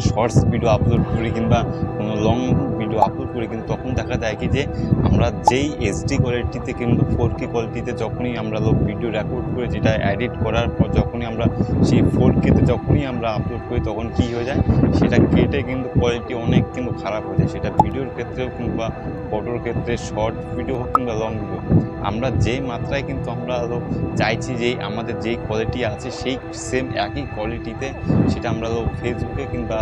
Shorts video upload করি কিংবা কোনো লং ভিডিও আপলোড করি, কিন্তু তখন দেখা যায় কি যে আমরা যেই এইচডি কোয়ালিটিতে কিংবা 4K কোয়ালিটিতে যখনই আমরা ভিডিও রেকর্ড করে যেটা এডিট করার পর যখনই আমরা সেই 4Kতে যখনই আমরা আপলোড করি, তখন কী হয়ে যায় সেটা কেটে কিন্তু কোয়ালিটি অনেক কিন্তু খারাপ হয়ে যায়। সেটা ভিডিওর ক্ষেত্রেও কিংবা ফটোর ক্ষেত্রে, শর্ট ভিডিও হোক কিংবা লং ভিডিও, আমরা যেই মাত্রায় কিন্তু আমরা চাইছি যে আমাদের যেই কোয়ালিটি আছে সেই সেম একই কোয়ালিটিতে সেটা আমরা ফেসবুকে কিংবা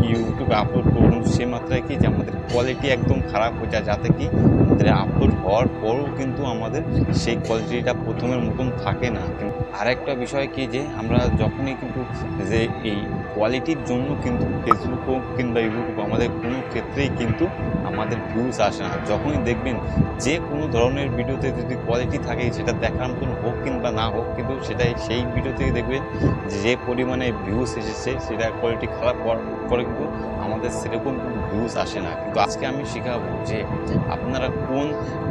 ইউটিউবে আপলোড করব, কিন্তু সে মাত্রায় কি যে আমাদের কোয়ালিটি একদম খারাপ হয়ে যায়, যাতে কি আমাদের আপলোড হওয়ার পরও কিন্তু আমাদের সেই কোয়ালিটিটা প্রথমের মতন থাকে না। আরেকটা বিষয় কি যে আমরা যখনই কিন্তু যে এই কোয়ালিটির জন্য কিন্তু ফেসবুক হোক কিংবা ইউটিউব আমাদের কোনো ক্ষেত্রেই কিন্তু আমাদের ভিউজ আসে না। যখনই দেখবেন যে কোনো ধরনের ভিডিওতে যদি কোয়ালিটি থাকে সেটা দেখার মতন হোক কিংবা না হোক, কিন্তু সেটাই সেই ভিডিও থেকে দেখবেন যে পরিমাণে ভিউজ এসেছে সেটা কোয়ালিটি খারাপ হওয়ার পরে কিন্তু আমাদের সেরকম কোনো ভিউজ আসে না। কিন্তু আজকে আমি শেখাবো যে আপনারা কোন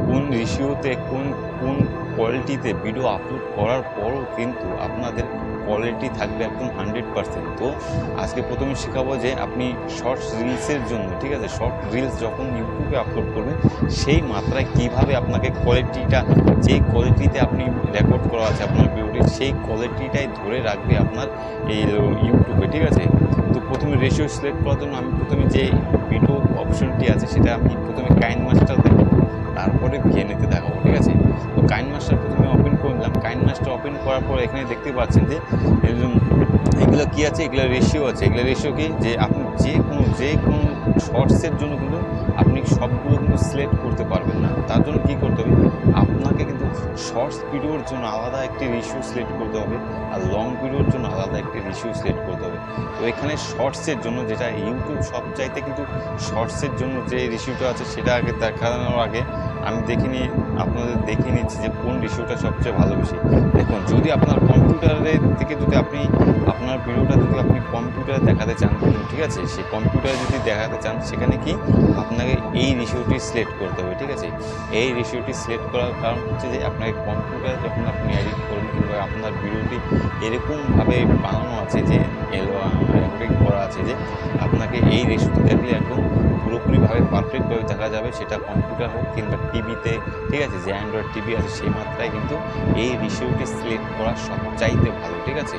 কোন রেশিওতে কোন কোন কোয়ালিটিতে ভিডিও আপলোড করার পরও কিন্তু আপনাদের কোয়ালিটি থাকবে একদম 100%। তো আজকে প্রথমে শেখাবো যে আপনি শর্টস রিলসের জন্য, ঠিক আছে, শর্ট রিলস যখন ইউটিউবে আপলোড করবেন সেই মাত্রায় কিভাবে আপনাকে কোয়ালিটিটা, যে কোয়ালিটিতে আপনি রেকর্ড করা আছে আপনার ভিডিওটি, সেই কোয়ালিটিটাই ধরে রাখবে আপনার এই ইউটিউবে, ঠিক আছে। তো প্রথমে রেশিও সিলেক্ট করার জন্য আমি প্রথমে যে ভিডিও অপশনটি আছে সেটা আমি প্রথমে কাইনমাস্টার দেখাবো, তারপরে ভিএনএতে দেখাবো, ঠিক আছে। তো কাইনমাস্টার প্রথমে ওপেন করে নিলাম। কাইনমাস্টার ওপেন করার পর এখানে দেখতে পাচ্ছেন যে এগুলো কী আছে, এগুলো রেশিও আছে। এগুলো রেশিও কি যে আপনি যে কোনো শর্টসের জন্য কিন্তু আপনি সবগুলো কিন্তু সিলেক্ট করতে পারবেন না। তার জন্য কী করতে হবে, আপনাকে কিন্তু শর্টস ভিডিওর জন্য আলাদা একটি রেশিও সিলেক্ট করতে হবে, আর লং ভিডিওর জন্য আলাদা একটি রেশিও সিলেক্ট করতে হবে। তো এখানে শর্টসের জন্য, যেটা ইউটিউব সবচাইতে কিন্তু শর্টসের জন্য যে রেশিওটা আছে সেটা আগে দেখানোর আগে আমি আপনাদের দেখে নিচ্ছি যে কোন রেশিওটা সবচেয়ে ভালো বেশি। দেখুন, যদি আপনার কম্পিউটারের থেকে যদি আপনি আপনার ভিডিওটা যদি আপনি কম্পিউটারে দেখাতে চান, ঠিক আছে, সেই কম্পিউটারে যদি দেখাতে চান সেখানে কি আপনাকে এই রেশিওটি সিলেক্ট করতে হবে, ঠিক আছে। এই রেশিওটি সিলেক্ট করার কারণ হচ্ছে যে আপনাকে কম্পিউটারে যখন আপনি এডিট করবেন কিংবা আপনার ভিডিওটি এরকমভাবে বানানো আছে যে রেকর্ডিং করা আছে যে আপনাকে এই রেশিওটি দেখলে একদম পুরোপুরিভাবে পারফেক্টভাবে দেখা যাবে, সেটা কম্পিউটার হোক কিংবা টিভিতে, ঠিক আছে, যে অ্যান্ড্রয়েড টিভি আছে সেই মাত্রায় কিন্তু এই রেশিওটি সিলেক্ট করা সবচাইতে ভালো, ঠিক আছে।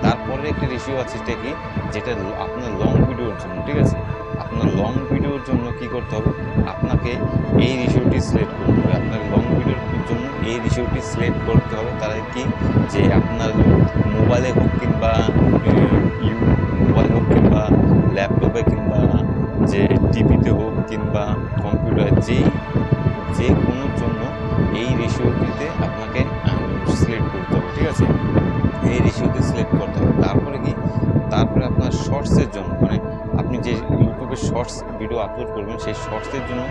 তারপরে একটি রেশিও আছে সেটা কি, যেটা আপনার লং ভিডিওর জন্য, ঠিক আছে। আপনার লং ভিডিওর জন্য কি করতে হবে, আপনাকে এই রেশিওটি সিলেক্ট করতে হবে। আপনার লং ভিডিওর জন্য এই রেশিওটি সিলেক্ট করতে হবে। তাহলে কি যে আপনার মোবাইলে হোক কিংবা মোবাইল হোক কিংবা ল্যাপটপে কিংবা যে টিভিতে হোক কিংবা কম্পিউটার, যে কোনোর জন্য এই রেশিওটিতে আপনাকে সিলেক্ট করতে হবে, ঠিক আছে। এই রেশিওতে সিলেক্ট করতে হবে। তারপরে আপনার শর্টসের জন্য, মানে আপনি যে ইউটিউবে শর্টস ভিডিও আপলোড করবেন সেই শর্টসের জন্য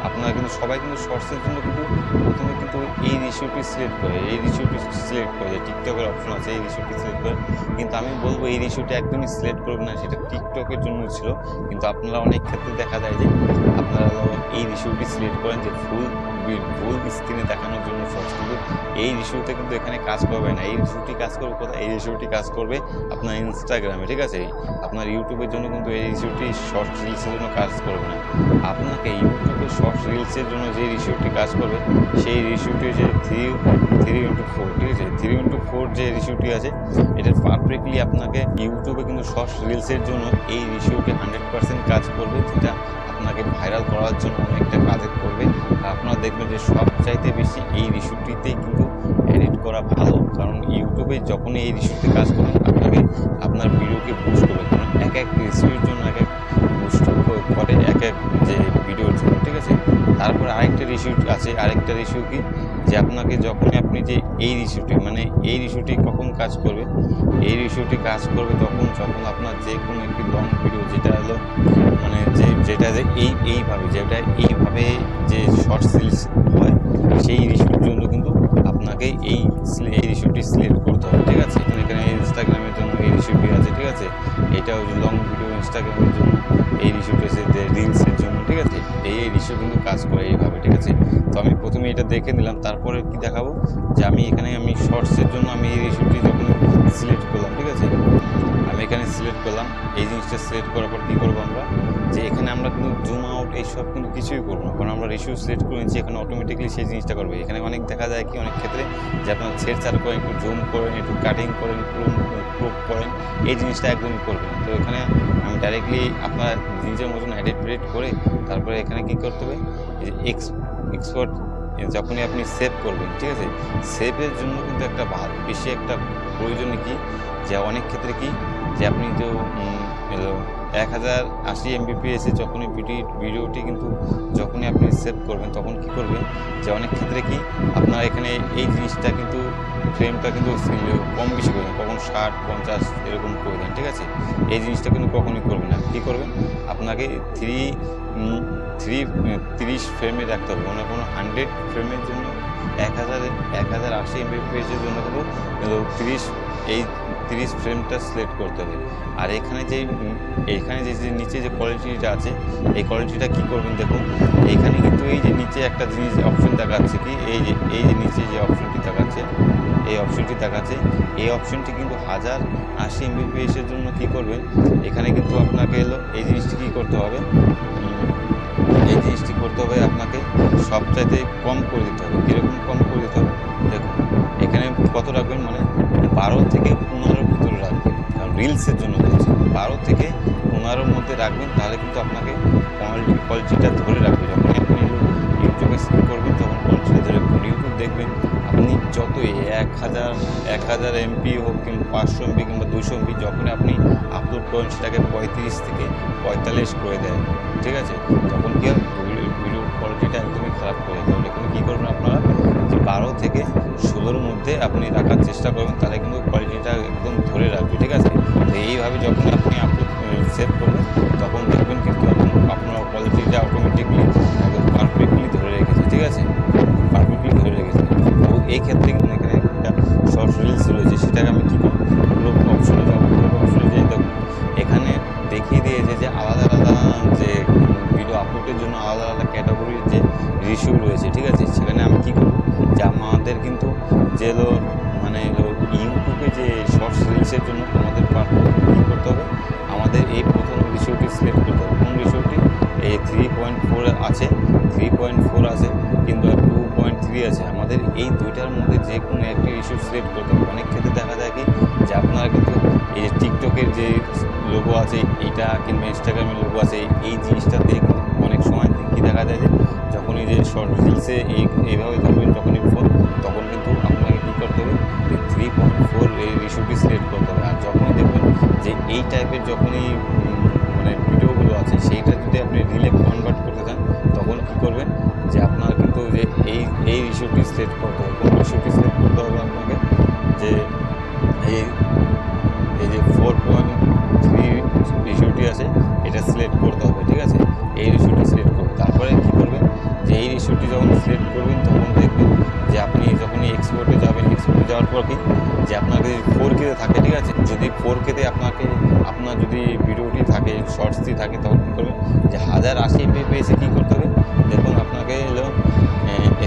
আপনারা কিন্তু সবাই কিন্তু শর্টসের জন্য কিন্তু প্রথমে কিন্তু এই রেশিওটি সিলেক্ট করে, যে টিকটকের অপশন আছে এই রেশিওটি সিলেক্ট করে। কিন্তু আমি বলবো এই রেশিওটি একদমই সিলেক্ট করবেন না, সেটা টিকটকের জন্য ছিল। কিন্তু আপনারা অনেক ক্ষেত্রে দেখা যায় যে আপনারা এই রেশিওটি সিলেক্ট করেন যে ফুল স্ক্রিনে দেখানোর জন্য শর্টস, কিন্তু এই রেশিওতে কিন্তু এখানে কাজ করবে না। এই রেশিওটি কাজ করবে কোথায়, এই রেশিওটি কাজ করবে আপনার ইনস্টাগ্রামে, ঠিক আছে। আপনার ইউটিউবের জন্য কিন্তু এই রেশিওটি শর্ট রিলসের জন্য কাজ করবে না। আপনাকে ইউটিউবে শর্ট রিলসের জন্য যে রেশিওটি কাজ করবে সেই রেশিওটি হচ্ছে 3:4, ঠিক আছে। 3:4 যে রেশিওটি আছে এটা পারফেক্টলি আপনাকে ইউটিউবে কিন্তু শর্ট রিলসের জন্য এই রেশিওটি 100% কাজ করবে, যেটা আপনাকে ভাইরাল করার জন্য অনেকটা কাজে করবে। আর আপনারা দেখবেন যে সবচাইতে বেশি এই রেশিওটিতেই কিন্তু এডিট করা ভালো, কারণ ইউটিউবে যখনই এই রেশিওতে কাজ করবেন আপনাকে আপনার ভিডিওকে বুস্ট করবে, কারণ এক এক রেশিওর জন্য এক এক বুস্ট করে এক এক যে ভিডিওর জন্য, ঠিক আছে। তারপরে আরেকটা রেশিও আছে, আরেকটা রেশিও কি যে আপনাকে যখনই আপনি যে এই রেশিওটি, মানে এই রেশিওটি কখন কাজ করবে, এই রেশিওটি কাজ করবে যখন আপনার যে কোনো একটি লং ভিডিও যেটা হলো মানে যেটা যে এইভাবে যে শর্ট রিলস হয় সেই রেশিওর জন্য কিন্তু আপনাকে এই রেশিওটি সিলেক্ট করতে হবে, ঠিক আছে। এখানে ইনস্টাগ্রামের জন্য এই রেশিওটি আছে, ঠিক আছে। এটা হচ্ছে লং ভিডিও ইনস্টাগ্রামের জন্য, এই রেশিওটি আছে যে রিলসের জন্য, ঠিক আছে। এই রেশিও কিন্তু কাজ করে এইভাবে, ঠিক আছে। তো আমি প্রথমে এটা দেখে নিলাম, তারপরে কি দেখাবো যে আমি শর্টসের জন্য আমি এই রেশিওটি যখন সিলেক্ট করলাম, ঠিক আছে। আমি এখানে সিলেক্ট করলাম। এই জিনিসটা সিলেক্ট করার পর কী করবো আমরা, যে এখানে আমরা কিন্তু জুম আউট এইসব কিন্তু কিছুই করবো না, কারণ আমরা রেশিও সিলেক্ট করে নিচ্ছি। এখানে অটোমেটিকলি সেই জিনিসটা করবে। এখানে অনেক দেখা যায় কি অনেক ক্ষেত্রে যে আপনার ছেড়ছাড় করেন, একটু জুম করেন, একটু কাটিং করেন, ক্রপ করেন, এই জিনিসটা একদমই করবেন না। তো এখানে আমি ডাইরেক্টলি আপনার নিজের মতন এডিট করে তারপরে এখানে কী করতে হবে, এই যে এক্সপোর্ট যখনই আপনি সেভ করবেন, ঠিক আছে, সেভের জন্য কিন্তু একটা বেশি একটা প্রয়োজনে কি, যে অনেক ক্ষেত্রে কি, যে আপনি তো 1080 MBPS যখনই ভিডিওটি কিন্তু যখনই আপনি সেভ করবেন তখন কি করবেন, যে অনেক ক্ষেত্রে কি আপনার এখানে এই জিনিসটা কিন্তু ফ্রেমটা কিন্তু কম বেশি করে দেন, কখন 60-50 এরকম করে দেন, ঠিক আছে। এই জিনিসটা কিন্তু কখনই করবেন না। কী করবেন, আপনাকে 30 ফ্রেমে রাখতে হবে, কোনো 100 ফ্রেমের জন্য 1080 MBPS জন্য কিন্তু 30 ফ্রেমটা সিলেক্ট করতে হবে। আর এখানে যে নিচে যে কোয়ালিটিটা আছে, এই কোয়ালিটিটা কী করবেন, দেখুন এখানে কিন্তু এই যে নিচে একটা জিনিস অপশন দেখাচ্ছে কি, এই যে নিচে যে অপশনটি দেখাচ্ছে, এই অপশনটি কিন্তু 1080 MBPS জন্য কী করবেন, এখানে কিন্তু আপনাকে এই জিনিসটি কী করতে হবে, আপনাকে সবচাইতে কম করে দিতে হবে। কীরকম কম করে দিতে হবে, দেখুন এখানে কত রাখবেন, মানে 12 থেকে 15 ভিতরে রাখবেন, কারণ রিলসের জন্য বলছি। 12 থেকে 15 মধ্যে রাখবেন, তাহলে কিন্তু আপনাকে কোয়ালিটিটা ধরে রাখবে। যখন আপনি ইউটিউবে সিলেক্ট করবেন তখন কোয়ালিটিটা ধরে রাখবেন। ইউটিউব দেখবেন আপনি যত 1000 MB হোক কিংবা 500 MB কিংবা 200 MB যখন আপনি আপলোড করেন সেটাকে 35 থেকে 45 করে দেয়, ঠিক আছে। তখন কি হয়, ভিডিওর কোয়ালিটিটা একদমই খারাপ করে যায়। তাহলে কিন্তু কী করবেন আপনারা, যে 12 থেকে 16-র মধ্যে আপনি রাখার চেষ্টা করবেন, তাহলে কিন্তু কোয়ালিটিটা একদম ধরে রাখবে, ঠিক আছে। তো এইভাবে যখন আপনি আপলোড সেভ করবেন তখন দেখবেন কিন্তু আপনার কোয়ালিটিটা অটোমেটিকলি একদম পারফেক্টলি ধরে রেখেছে, ঠিক আছে, তো এই ক্ষেত্রে কিন্তু এখানে একটা শর্ট রিলস রয়েছে, সেটাকে আমি কী করব, গ্রুপ অপশনে যাবো। গ্রুপ অপশনে যেয়ে দেখুন এখানে দেখিয়ে দিয়েছে যে আলাদা যে ভিডিও আপলোডের জন্য আলাদা ক্যাটাগরির যে রেশিও রয়েছে, ঠিক আছে। সেখানে আমি কী করব, যে আমাদের কিন্তু যে ইউটিউবে যে শর্টস রিলসের জন্য আমাদের কী করতে হবে, আমাদের এই প্রথম রেশিওটি সিলেক্ট করতে হবে। কোন রেশিওটি, এই 3.4 আছে, 3.4 আছে, কিন্তু 2.3 আছে। আমাদের এই দুইটার মধ্যে যে কোনো একটি রেশিও সিলেক্ট করতে হবে। অনেক ক্ষেত্রে দেখা যায় কি, যে আপনারা কিন্তু এই যে টিকটকের যে লোগো আছে এইটা, কিংবা ইনস্টাগ্রামের লোগো আছে, এই জিনিসটা দিয়ে কিন্তু অনেক সময় কী দেখা যায়, যে যখন এই যে শর্ট রিলসে এইভাবে ধরবেন যখনই ফোন, তখন কিন্তু আপনাকে কী করতে হবে, যে 3.4 এই রেশিওটি সিলেক্ট করতে হবে। আর যখনই দেখবেন যে এই টাইপের যখনই ভিডিওগুলো আছে, সেইটা যদি আপনি রিলে কনভার্ট করতে চান, তখন কী করবেন, যে আপনার কিন্তু যে এই রেশিওটি সিলেক্ট করতে হবে। কোন রেশিওটি সিলেক্ট করতে হবে আপনাকে, যে এই যে 4.3 রেশিওটি আছে, এটা সিলেক্ট করতে হবে, ঠিক আছে। এই রেশিওটি সিলেক্ট করবে, তারপরে কী করবেন, যে এই রেশিওটি যখন সিলেক্ট করবেন তখন দেখবেন যে আপনি যখনই এক্সপোর্টে যাওয়ার পর কি, যে আপনার যদি 4K-তে থাকে, ঠিক আছে, যদি 4K-তে আপনার যদি ভিডিওটি থাকে, শর্টসটি থাকে, তখন কী করবেন, যে 1080 MBPS-এ কী করতে হবে, দেখুন আপনাকে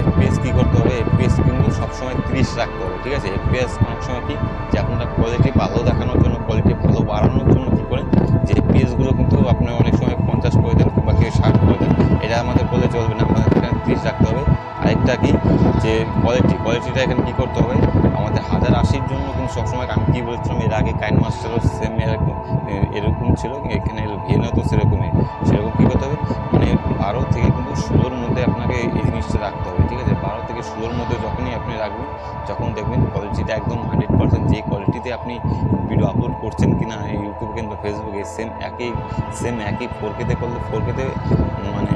FPS কী করতে হবে, FPS কিন্তু সবসময় 30 রাখতে হবে, ঠিক আছে। FPS অনেক সময় কি, যে আপনারা কোয়ালিটি ভালো দেখানোর জন্য, কোয়ালিটি ভালো বাড়ানোর জন্য কী করেন, যে FPSগুলো কিন্তু আপনার অনেক সময় 50 করে দেন, কিংবা কেউ 60 করে দেন। এটা আমাদের বলে চলবে না, আমাদের এখানে 30 রাখতে হবে। আরেকটা কি, যে কোয়ালিটিটা এখানে কী করতে হবে, আমাদের 1080-র জন্য কিন্তু সবসময়, আমি কী বলেছিলাম এর আগে, কাইনমাস্টারও সেম এরকম ছিল, এখানে ভিএনও তো সেরকম কী করতে হবে, মানে 12 থেকে কিন্তু 16-র মধ্যে আপনাকে এই জিনিসটা রাখতে হবে, ঠিক আছে। 12 থেকে 16-র মধ্যে যখনই আপনি রাখবেন, যখন দেখবেন কোয়ালিটিটা একদম 100% যে কোয়ালিটিতে আপনি ভিডিও আপলোড করছেন কি না ইউটিউবে কিংবা ফেসবুকে, সেম একই 4K-তে করলে 4K-তে, মানে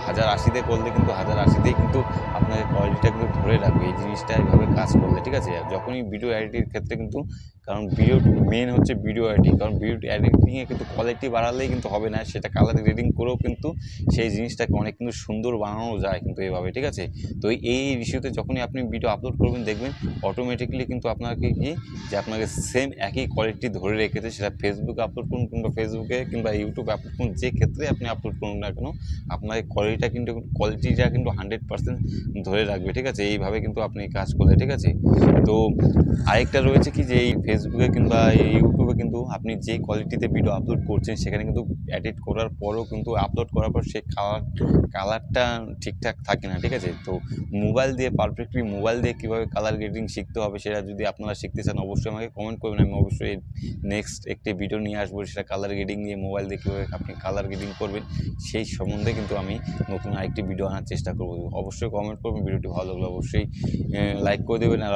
1080-তে করলে কিন্তু 1080-তেই কিন্তু আপনার কোয়ালিটিটা কিন্তু ধরে রাখবে, এই জিনিসটা এইভাবে কাজ করলে, ঠিক আছে। যখনই ভিডিও এডিটের ক্ষেত্রে কিন্তু, কারণ মেন হচ্ছে ভিডিও এডিটিং, কারণ ভিডিও এডিটিংয়ে কিন্তু কোয়ালিটি বাড়ালেই কিন্তু হবে না, সেটা কালার গ্রেডিং করেও কিন্তু সেই জিনিসটাকে অনেক কিন্তু সুন্দর বানানো যায় কিন্তু এভাবে, ঠিক আছে। তো এই ইস্যুতে যখনই আপনি ভিডিও আপলোড করবেন, দেখবেন অটোমেটিকলি কিন্তু আপনাকে কি, যে আপনাকে সেম একই কোয়ালিটি ধরে রেখেছে, সেটা ফেসবুকে আপলোড করুন কিংবা ইউটিউবে আপলোড করুন, যে ক্ষেত্রে আপনি আপলোড করুন না কেন, আপনার আপনার কোয়ালিটিটা কিন্তু 100% ধরে রাখবে, ঠিক আছে? এইভাবে কিন্তু আপনি কাজ করলে, ঠিক আছে? তো আরেকটা রয়েছে কি যে এই ফেসবুকে কিংবা এই ইউটিউবে কিন্তু আপনি যে কোয়ালিটিতে ভিডিও আপলোড করছেন সেখানে কিন্তু এডিট করার পরও কিন্তু আপলোড করার পর সেই কালারটা ঠিকঠাক থাকে না, ঠিক আছে? তো মোবাইল দিয়ে কীভাবে কালার গ্রেডিং শিখতে হবে সেটা যদি আপনারা শিখতে চান অবশ্যই আমাকে কমেন্ট করবেন। আমি অবশ্যই নেক্সট একটি ভিডিও নিয়ে আসবো, সেটা কালার গ্রেডিং নিয়ে, মোবাইল দিয়ে কীভাবে আপনি কালার গ্রেডিং করবেন সেই সম্বন্ধে কিন্তু আমি নতুন আরেকটি ভিডিও আনার চেষ্টা করব। অবশ্যই কমেন্ট করবেন, ভিডিওটি ভালো লাগলে অবশ্যই লাইক করে দেবেন। আর